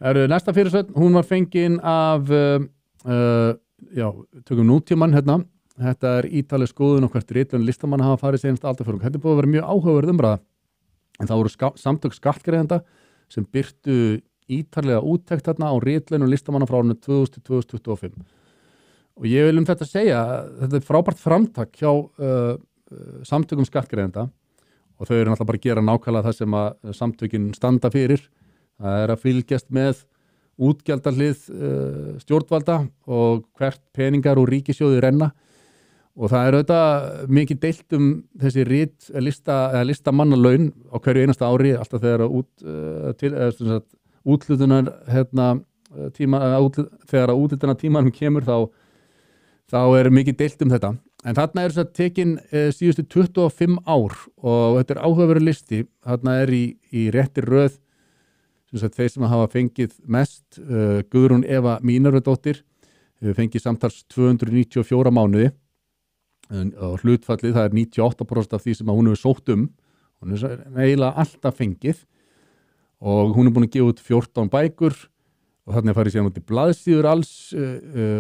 Næsta fyrirsögn, hún var fengin af tökum nútímann hérna. Þetta ítaleg skoðun og hvert ritlun listamanna hafa farið senast aldarfjórðung. Þetta búið að vera mjög áhugaverð umræða. En það voru samtök skattgreiðenda sem birtu ítarlega úttekt þarna á ritlun listamanna frá árinu 2000-2025. Og ég vil þetta segja, þetta frábært framtak hjá samtökum skattgreiðenda og þau eru náttúrulega bara að gera nákvæmlega það sem að samtökin standa fyrir. Það að fylgjast með útgjaldahlið stjórnvalda og hvert peningar úr ríkissjóði renna og það auðvitað mikið deilt þessi listamannalaun á hverju einasta ári alltaf þegar útlutunar þegar útlutunar tímanum kemur þá mikið deilt þetta en þarna þess að tekin síðustu 25 ár og þetta áhugaverður listi þarna í réttir röð þeir sem hafa fengið mest Guðrún Eva Mínarudóttir hefur fengið samtals 294 mánuði og hlutfallið það 98% af því sem hún hefur sótt hún er eiginlega alltaf fengið og hún er búin að gefa út 14 bækur og þannig farið síðan út í blaðsíður alls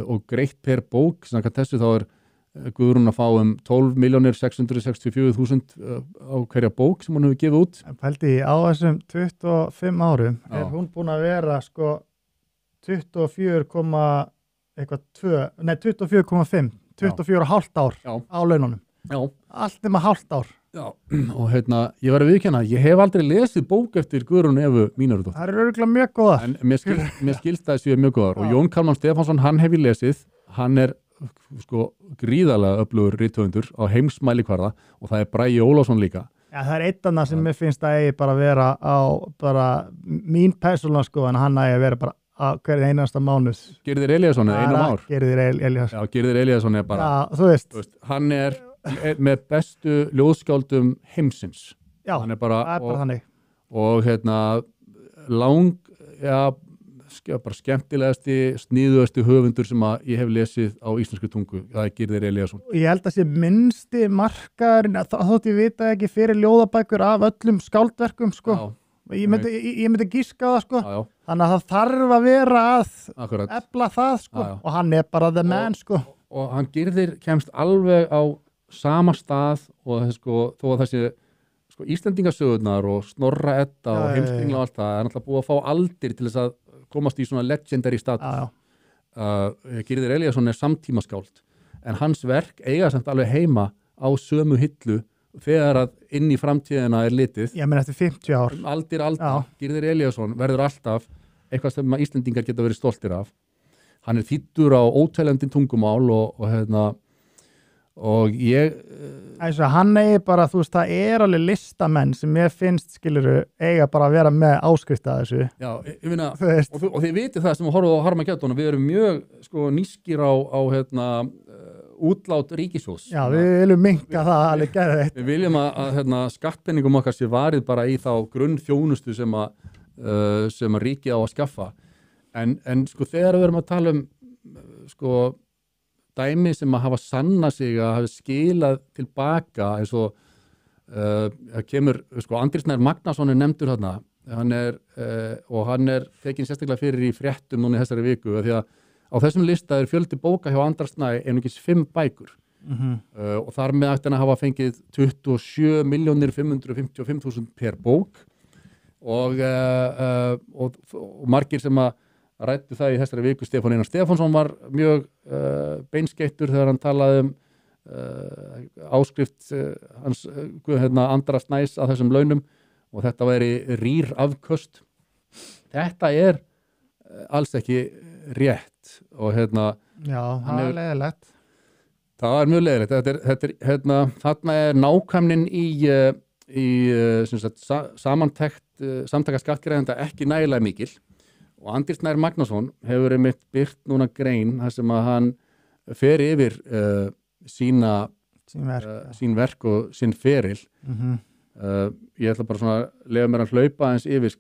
og greitt per bók samkvæmt þessu þá Guðrún að fá 12.664.000 á hverja bók sem hún hefur gefið út. Pældi á þessum 25 árum hún búin að vera 24,5 ár á laununum. Já. Allt nema hálft ár. Já, og ég var að viðurkenna, ég hef aldrei lesið bók eftir Guðrún Evu Mínarudóttur. Það eru örugglega mjög góðar. En mér skilst það séu mjög góðar og Jón Kalman Stefánsson, hann hef ég lesið, hann gríðarlega öflugur rithöfundur á heimsmælikvarða og það Bragi Ólafsson líka. Já, það eitt annað sem mér finnst að eigi bara vera á mín persónulega skoðun, hann eigi að vera bara á hverju einasta mánuð. Gyrðir Elíasson einu ár. Gyrðir Elíasson. Já, Gyrðir Elíasson bara. Já, þú veist. Hann með bestu ljóðskáldum heimsins. Já, það bara þannig. Og bara skemmtilegasti, sniðugasti höfundur sem ég hef lesið á íslensku tungu. Það Gyrðir Elíasson. Ég held að sé minnsti markaðurinn, þótt ég vita ekki fyrir ljóðabækur af öllum skáldverkum, Ég myndi gíska það, Já. Þannig að það þarf að vera að efla það, Já. Og hann bara the man, Og hann Gyrðir kemst alveg á sama stað og þó að þessi Íslendingasögurnar og Snorra Edda og Heimskringla og allt það náttúrulega búið að fá aldir til þess að komast í svona legendary status. Gyrðir Elíasson samtímaskáld en hans verk eiga samt alveg heima á sömu hillu þegar að inn í framtíðina litið. Ég menn eftir 50 ár. Aldir, Gyrðir Elíasson verður alltaf eitthvað sem Íslendingar geta verið stoltir af. Hann þýddur á óteljandi tungumál og ég hann eigi bara, þú veist, það alveg listamenn sem ég finnst, eiga bara að vera með áskrift að þessu. Já, ég finna, og þið vitið það sem að horfa á Harmageddon, við erum mjög nýskir á útlát ríkissjóðs. Já, við viljum minnka það alveg geðveikt. Við viljum að skattpenningum okkar sé varið bara í þá grunnþjónustu sem að ríkið á að skaffa. En þegar við erum að tala dæmi sem að hafa sanna sig að hafa skilað tilbaka eins og kemur, Andri Snær Magnason nefndur þarna, hann tekinn sérstaklega fyrir í fréttum núna í þessari viku, því að á þessum lista fjöldi bóka hjá Andra Snær einungis 5 bækur og þar með ætti hann að hafa fengið 27.555.000 per bók og margir sem að ræddu það í þessari viku. Stefán Einar Stefánsson var mjög beinskeittur þegar hann talaði áskrift hans Andra Snæs að þessum launum og þetta væri rýr afköst. Þetta alls ekki rétt og Já, það leiðilegt. Það mjög leiðilegt. Þarna nákvæmnin í samtaka skattgreiðenda ekki nægilega mikil. Og Andri Snær Magnason hefur einmitt birt núna grein þar sem að hann fer yfir sín verk og sinn feril. Ég ætla bara svona að leyfa mér að hlaupa eins yfir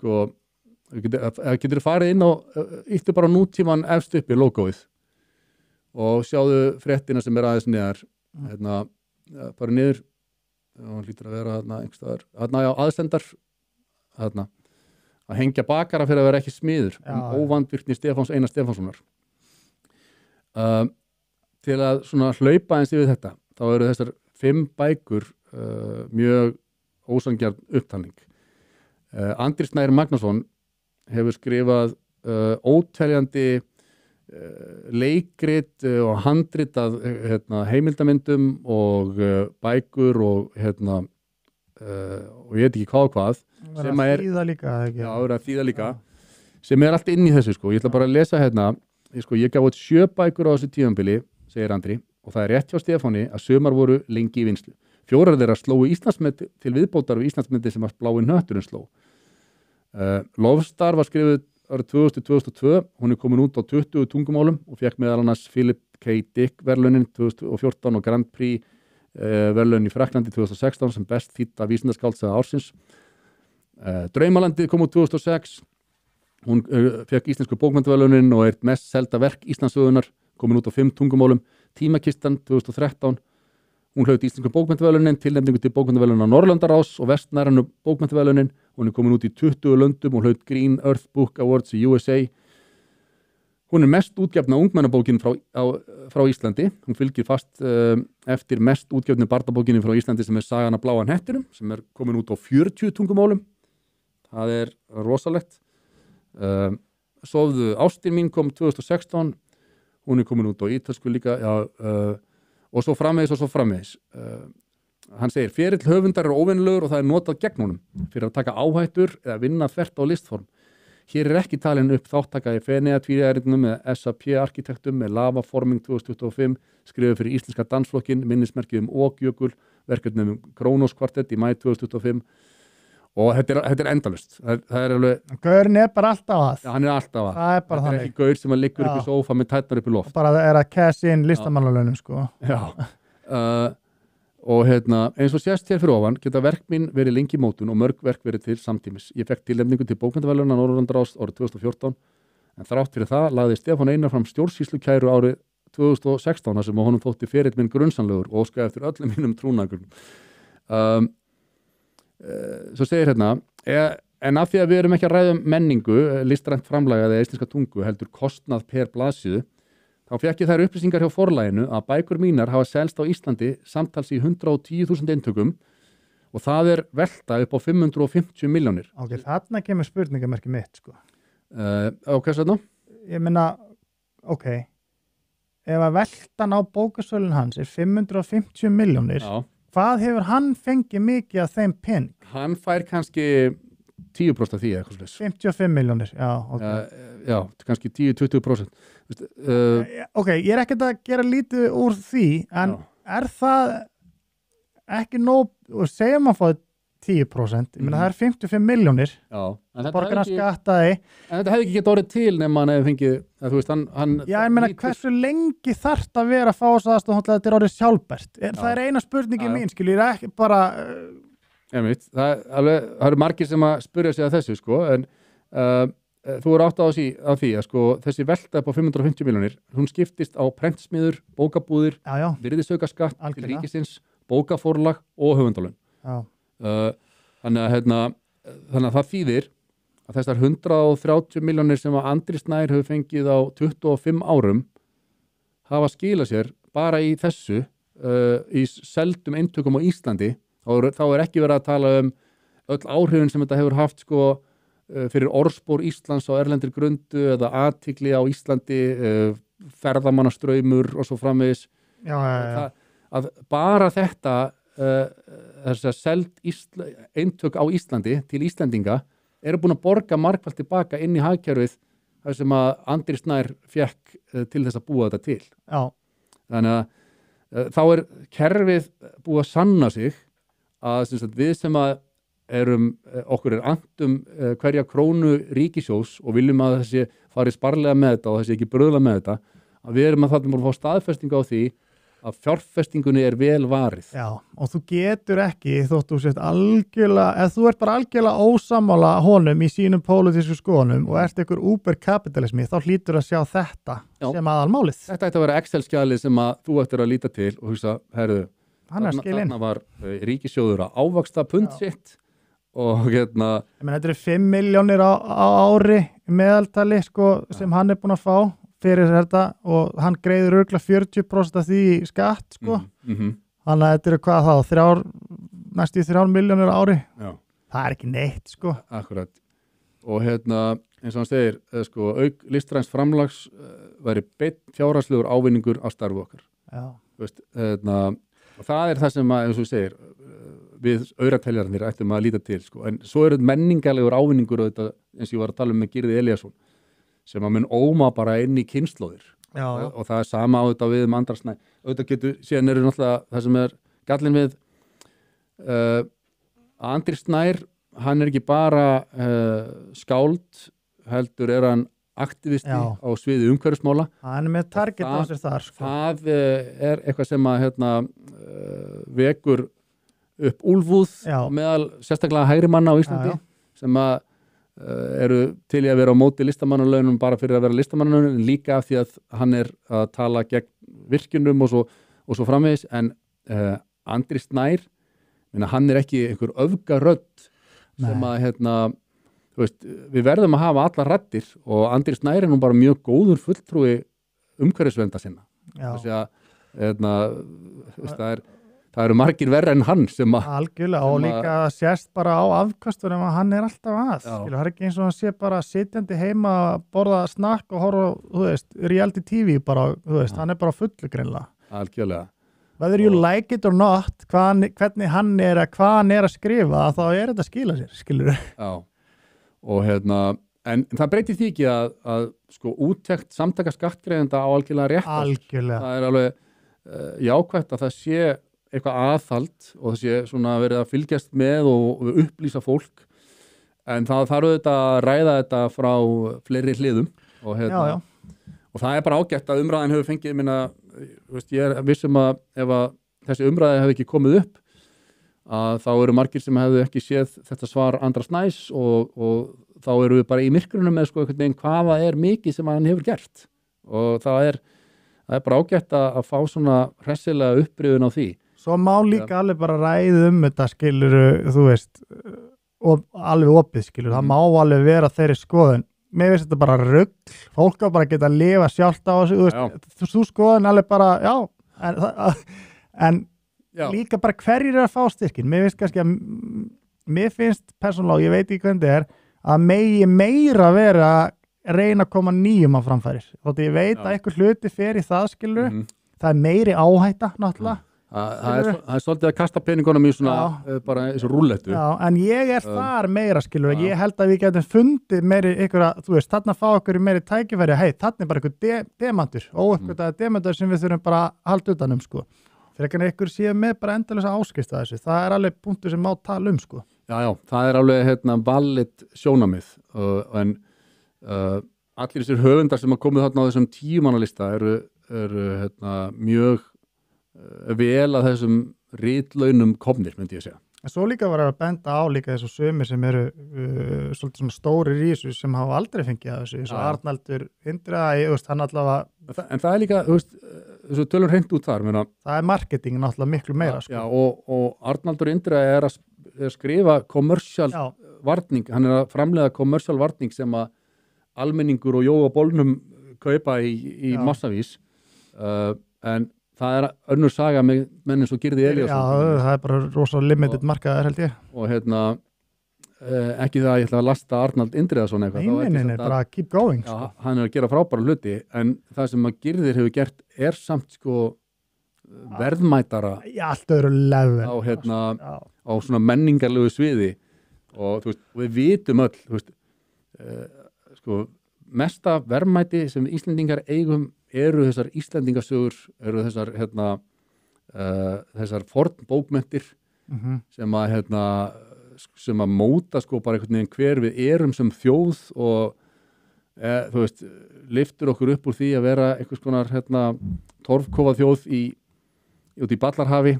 getur farið inn og ýttu bara nútíman efst uppi logoið og sjáðu fréttina sem aðeins neðar bara niður og hann hlýtur að vera einhvers staðar aðstendar að hengja bakara fyrir að vera ekki smiður óvandvirkni Einar Stefánssonar til að svona hlaupa eins yfir þetta þá eru þessar 5 bækur mjög ósangjarn upptalning Andri Snær Magnason hefur skrifað óteljandi leikrit og handritað heimildamyndum og bækur og og ég veit ekki hvað sem að þýða líka sem allt inn í þessu sko. Ég ætla bara að lesa ég gaf út 7 bækur á þessu tímabili segir Andri og það rétt hjá Stefáni að sumar voru lengi í vinslu 4 þeirra slóu Íslandsmet til viðbótar við Íslandsmeti sem að blái hnötturinn sló Lofstar var skrifuð árið 2002 hún komin út á 20 tungumálum og fekk meðal annars Philip K. Dick verðlaunin 2014 og Grand Prix verðlaun í Frakklandi 2016 sem best þýdda vísindaskáldsaga ársins Draumalandið kom út 2006 hún fekk íslensku bókmenntaverðlaunin og mest selda verk Íslandssögunar komin út á 5 tungumálum Tímakistan 2013 hún hlaut íslensku bókmenntaverðlaunin tilnefningu til bókmenntaverðlauna Norðurlandaráðs og vestnærannu bókmenntaverðlaunin hún komin út í 20 löndum og hlaut Green Earth Book Awards í USA hún mest útgefna ungmennabókin frá Íslandi hún fylgir fast eftir mest útgefni barnabókinni frá Íslandi sem Sagan af bláa hnettinum sem komin út á 40 tungumálum það rosalegt Sofðu ástin mín kom 2016 hún komin út á ítölsku líka og svo framvegis hann segir, ferill höfundar óvenjulegur og það notað gegn honum fyrir að taka áhættur eða vinna þvert á listform hér ekki talin upp þáttaka í Feneyjatvíæringnum með SAP arkitektum með Lavaforming 2025 skrifuð fyrir íslenska dansflokkin minnismerkið Ókjökul verkefnum Krónos kvartett í maí 2025 og þetta endalaust það alveg Gaurinn bara alltaf að hann alltaf að það bara þetta ekki gaur sem að liggur upp í sófa með tætnar upp í loft bara að cash in listamannalaunum sko og eins og sést hér fyrir ofan geta verk mín verið lengi í mótun og mörg verk verið til samtímis ég fekk tilnefningu til bókmenntaverðlauna Norðurlandaráðs árið 2014 en þrátt fyrir það lagði Stefán Einar fram stjórnsýslukæru árið 2016 þar sem honum þótti ferill minn grunnsamlegur og óskaði eftir öllum mínum trúnaðargögnum svo segir en af því að við erum ekki að ræða menningu, listrænt framlag eða íslenska tungu heldur kostnað per blaðsíðu, þá fékk ég þær upplýsingar hjá forlaginu að bækur mínar hafa selst á Íslandi samtals í 110.000 eintökum og það velta upp á 550 milljónir. Ok, þarna kemur spurningamerki mitt sko. Hvers vegna? Ég meina, ok, ef að veltan á bókasölun hans 550 milljónir, hvað hefur hann fengið mikið af þeim pening? Hann fær kannski 10% af því eitthvað slags. 55 milljónir, já, ok. Já, kannski 10-20%. Ok, ég ekkert að gera lítið úr því, en það ekki nóg, og segjum að fá 10%, ég meina það 55 milljónir, borgarna skattaði. En þetta hefði ekki getið orðið til nema hann hefði fengið, þú veist, hann já, ég meina hversu lengi þarft að vera að fá þess aðstoð þetta er orðið sjálfbært. Það eina spurningi mín, skilur, ég ekki bara það eru margir sem að spyrja sig að þessu, sko, en þú átt á því að sko, þessi velta upp á 550 milljónir, hún skiptist á prentsmiður, bókabúðir, virðisaukaskatt til ríkisins, bókaforlag og höfundalaun. Þannig að það þýðir að þessar 130 milljónir sem að Andri Snær hefur fengið á 25 árum hafa skilað sér bara í þessu í seldum eintökum á Íslandi þá ekki verið að tala öll áhrifin sem þetta hefur haft sko fyrir orðspor Íslands á erlendir grundu eða athygli á Íslandi ferðamannastraumur og svo framvegis að bara þetta þess að seld eintök á Íslandi til Íslendinga eru búin að borga margfalt tilbaka inn í hagkerfið þar sem að Andri Snær fekk til þess að búa þetta til. Já. Þannig að þá kerfið búið að sanna sig að við sem að okkur andum hverja krónu ríkissjóðs og viljum að þessi fari sparlega með þetta og þessi ekki bröðla með þetta að við erum að þarna múlum fá staðfestingu á því að fjárfestingunni vel varið. Já, og þú getur ekki þótt þú sést algjörlega, eða þú ert bara algjörlega ósammála honum í sínum pólitísku skoðunum og ert ykkur úberkapitalismi, þá hlýtur að sjá þetta sem aðalmálið. Þetta ætti að vera Excel-skjalið sem að þú ættir að líta til og hugsa, herðu, þarna var ríkissjóður að ávaksta pund sitt og Ég meina, þetta eru 5 milljónir á ári meðaltali sko, sem hann er búin að fá fyrir þetta og hann greiður örugglega 40% af því í skatt sko. Þannig að þetta eru hvað þá, næstu 3 milljónir á ári. Já. Það er ekki neitt sko. Akkurat. Og eins og hann segir, sko, auk listræns framlags væri beinn fjárhagslegur ávinningur á starfi okkar. Já. Veist, og það er það sem að, eins og segir, við aurateljarnir ættum að líta til, sko. En svo er þetta menningalegur ávinningur og þetta, eins og ég var að tala með Gyrði Elíasson, sem að mun óma bara inn í kynslóðir. Já. Og það er sama á þetta við Andra Snæ. Auðvitað getur, síðan eru náttúrulega það sem er gallin við Andri Snær, hann er ekki bara skáld, heldur er hann aktivisti á sviði umhverfismála. Hann er með target á sér þar sko. Það er eitthvað sem að vekur upp úlfúð meðal sérstaklega hægri manna á Íslandi sem að eru til í að vera á móti listamannalaunum bara fyrir að vera listamannalaunum, líka af því að hann er að tala gegn virkjunum og svo framvegis, en Andri Snær, hann er ekki einhver öfgarödd sem að þú veist, við verðum að hafa allar raddir og Andri Snær er nú bara mjög góður fulltrúi umhverfisvernda sinna. Þessi að það eru margir verra en hann sem að algjörlega og líka sést bara á afkastunum að hann er alltaf að. Það er ekki eins og hann sé bara sitjandi heima að borða snakk og horfa, þú veist, reality TV bara, þú veist, hann er bara fullu greinlega. Algjörlega. Whether you like it or not, hvernig hann er að skrifa, þá er þetta að skila sér, skilur við. Já. Og en það breytir því ekki að sko úttekt samtaka skattgreiðenda á algjörlega rétt. Algjörlega. Það er alveg jákvætt að það sé eitthvað aðhald og það sé svona verið að fylgjast með og upplýsa fólk, en það þarf auðvitað að ræða þetta frá fleiri hliðum og og það er bara ágætt að umræðin hefur fengið, ég er vissum að ef að þessi umræði hefði ekki komið upp að þá eru margir sem hefðu ekki séð þetta svar Andra Snæs og þá eru við bara í myrkrunum með sko einhvern veginn hvaða er mikið sem hann hefur gert og það er bara ágætt að fá svona hressilega upprifun á því. Svo má líka alveg bara ræða þetta, skilur, þú veist, og alveg opið, skilur, það má alveg vera þeirri skoðun. Mér finnst þetta bara rugl, fólk á bara að geta að lifa sjálft á þessu, þú veist, þú skoðun alveg bara, en líka bara hverjir er að fá styrkin. Mér finnst persónulega, ég veit ekki hvernig þetta er, að megi meira vera að reyna að koma nýjum á framfærir. Þótt ég veit að eitthvað hluti fer í það, skilur, það er meiri áhætta, náttúrulega. Það er svolítið að kasta peningunum í svona bara eins og rúllettu. Já, en ég er þar meira, skilur, ég held að við getum fundið meiri ykkur að, þú veist, þarna fá okkur meiri tækifæri, þarna er bara ykkur demantur, óuppgötaði demantur sem við þurfum bara að halda utanum, sko. Fyrir ekki ykkur séu með bara endalösa áskist að þessu, það er alveg punktur sem má tala sko. Já, það er alveg valid sjónamið, en allir þessir höfundar sem að komið þarna á þessum 10 mannalista eru mjög vel að þessum ritlaunum komnir, myndi ég segja. En svo líka var að benda á líka þessu sömur sem eru svolítið svona stórir í þessu sem hafa aldrei fengið að þessu, eins og Arnaldur Indra, hann allavega. En það er líka, þú veist, þessu tölur hreint út þar, það er marketing náttúrulega miklu meira. Já, og Arnaldur Indra er að skrifa commercial varning, hann er að framleiða commercial varning sem að almenningur og jóga bólnum kaupa í massavís, en það er önnur saga með menn eins og Gyrði Elíasson. Já, það er bara rosalega limited markaðar, held ég. Og ekki það að ég ætla að lasta Arnald Indriðason eitthvað. Nei, bara keep going. Já, hann er að gera frábæra hluti, en það sem að Gyrðir hefur gert er samt verðmætara allt öðru level á svona menningarlegu sviði og þú veist, við vitum öll, þú veist, mesta verðmæti sem Íslendingar eigum eru þessar Íslendingasögur, eru þessar fornbókmenntir sem að móta bara einhvern veginn hver við erum sem þjóð og þú veist, lyftur okkur upp úr því að vera einhvers konar torfkofað þjóð út í Ballarhafi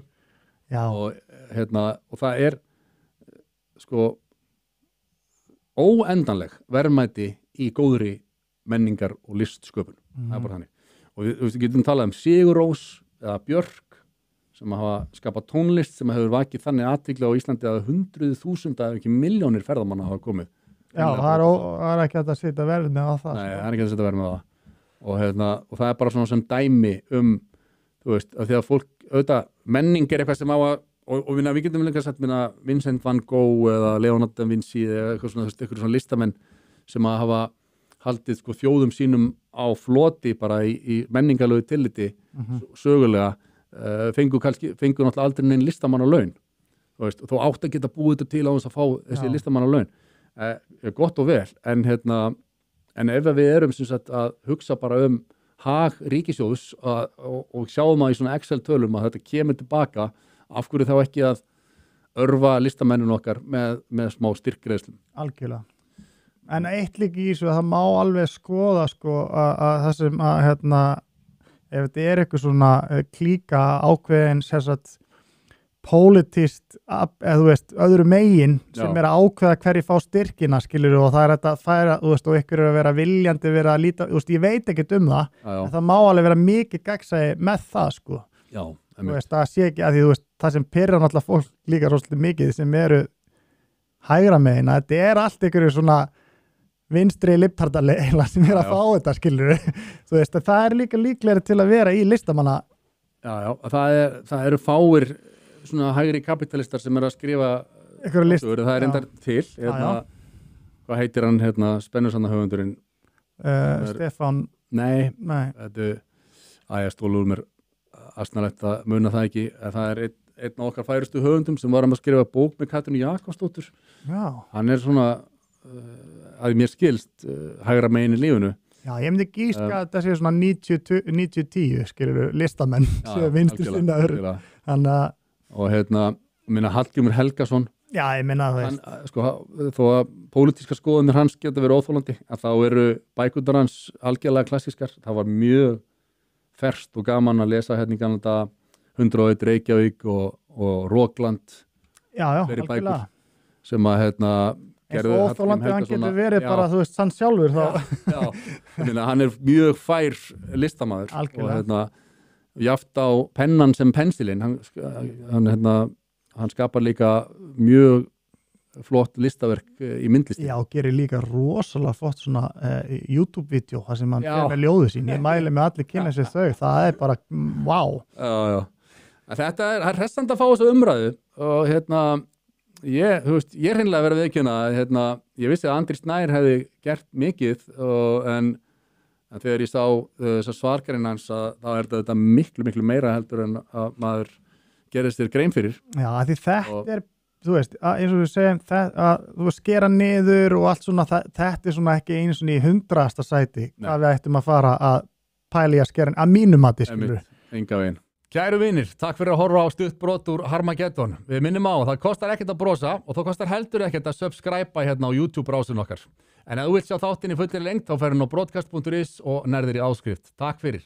og það er óendanleg verðmæti í góðri menningar og listsköpun. Það er bara þannig. Og við getum talað Sigur Rós eða Björk sem hafa skapað tónlist sem hefur vakið þannig athygli á Íslandi að 100.000 ef ekki milljónir ferðamanna hafa komið. Já, það er ekki hægt að setja verð með á það. Nei, það er ekki hægt að setja verð með það. Og það er bara svona sem dæmi þú veist, að því að fólk, auðvitað, menning er eitthvað sem á að, og við getum líka sagt, Vincent van Gogh eða Leonardo da Vinci eða eitthvað svona, eitthvað svona listamenn sem að hafa haldið sko þjóðum sínum á floti bara í menningarlegu tilliti sögulega, fengu náttúrulega aldrei neinn listamann á laun, þú veist, og þó átt að geta búið þetta til á þess að fá þessi listamann á laun, gott og vel, en ef við erum sem sagt að hugsa bara hag ríkissjóðs og sjáum að í svona Excel-tölum að þetta kemur tilbaka, af hverju þá ekki að örva listamennun okkar með smá styrkgreiðslum. Algjörlega. En eitt líka í þessu að það má alveg skoða sko að það sem að ef þetta er eitthvað svona klíka ákveðin sérsagt pólitískt eða þú veist öðru megin sem er að ákveða hverju fá styrkina skilur og það er þetta að færa þú veist og ykkur er að vera viljandi vera að líta þú veist ég veit ekkert það en það má alveg vera mikið gagnsæi með það sko. Já. Þú veist það sé ekki að því þú veist það sem pirrar náttúrulega fólk líka rosalega mikið sem eru hægra megin að þetta er allt ykkur svona vinstri liptardalega sem er að fá þetta skilur þú veist að það er líka líklegri til að vera í listamanna. Já, það eru fáir svona hægri kapitalistar sem er að skrifa það er endar til hvað heitir hann spennusanna höfundurinn Stefán Nei. Ég stólu úr mér asnalegt að muna það ekki að það er einn af okkar færustu höfundum sem var að skrifa bók með Katrínu Jakobsdóttur. Hann er svona að mér skilst hægra megin í lífinu. Já, ég myndi gíska að það sé svona 90-10 skilur listamenn sem vinstri sinnaður og minna Hallgrímur Helgason Já, ég minna það sko, þó að pólitískar skoðanir hans geta verið óþolandi að þá eru bækurnar hans algjörlega klassískar, það var mjög ferskt og gaman að lesa í gamla daga 101 Reykjavík og Rockland fleiri bækur sem að gerðu óþolandi hann getur verið bara þú veist sann sjálfur þá hann er mjög fær listamaður og jaft á pennan sem pensilinn hann skapar líka mjög flott listaverk í myndlisti. Já, gerir líka rosalega flott svona YouTube-vídeó þar sem hann fer með ljóðu sín. Ég mæli með allir kynna sér þau. Það er bara, wow. Já. Þetta er hressandi að fá þessu umræðu og ég hreinlega verið viðkynna ég vissi að Andri Snær hefði gert mikið en þegar ég sá þessar svarkarinn hans þá er þetta miklu, miklu meira heldur en að maður gerist þér grein fyrir. Já, því þetta er þú veist, eins og við segjum að þú veist, skera niður og allt svona þetta er svona ekki einu svona í 100. sæti hvað við ættum að fara að pæla í að skera að mínum mati, skilur. Enga veginn. Kæru vinir, takk fyrir að horfa á stutt brot úr Harmageddon. Við minnum á, það kostar ekkert að brosa og það kostar heldur ekkert að subscribe á YouTube-brásun okkar. En ef þú vilt sjá þáttinn í fullri lengd þá ferðu inn á broadcast.is og nærðir í áskrift. Takk fyrir.